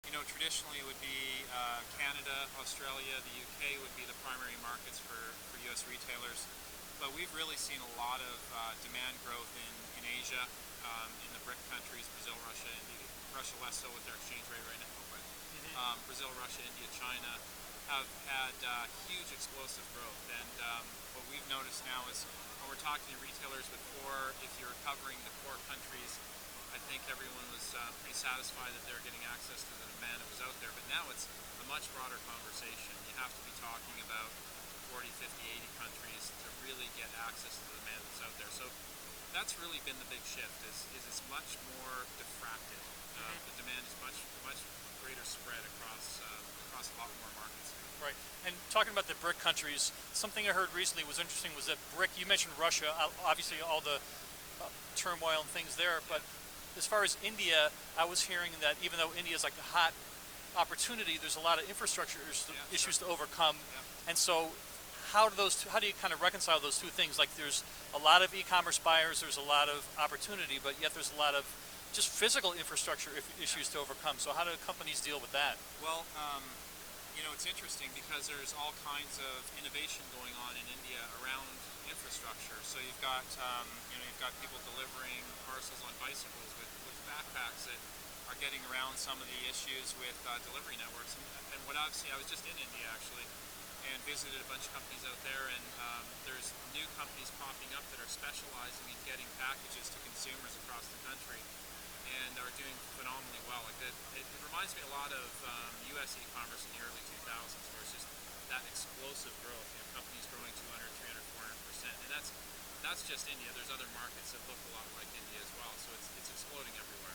Traditionally it would be Canada, Australia, the UK would be the primary markets for U.S. retailers. But we've really seen a lot of demand growth in Asia, in the BRIC countries, Brazil, Russia, India. Russia less so with their exchange rate right now, but Brazil, Russia, India, China have had huge explosive growth. And what we've noticed now is when we're talking to retailers before, if you're covering the core countries, I think everyone was pretty satisfied that they were getting access to the demand that was out there. But now it's a much broader conversation. You have to be talking about 40, 50, 80 countries to really get access to the demand that's out there. So that's really been the big shift. Is it's much more diffracted. The demand is much greater spread across a lot more markets. Right. And talking about the BRIC countries, something I heard recently was interesting was that BRIC. You mentioned Russia, obviously all the turmoil and things there, but as far as India, I was hearing that even though India is like a hot opportunity, there's a lot of infrastructure issues to overcome. And so how do you kind of reconcile those two things? Like there's a lot of e-commerce buyers, there's a lot of opportunity, but yet there's a lot of just physical infrastructure issues to overcome. So how do companies deal with that? Well, it's interesting because there's all kinds of innovation going on in India around infrastructure. So you've got people delivering parcels on bicycles with backpacks that are getting around some of the issues with delivery networks. And what I've seen, I was just in India actually, and visited a bunch of companies out there, and there's new companies popping up that are specializing in getting packages to consumers across the country, and are doing phenomenally well. Like it reminds me a lot of U.S. e-commerce in the early 2000s, where it's just that explosive growth. Companies growing 200, 300, 400%, and that's just India. There's other markets that look a lot like India as well, so it's exploding everywhere.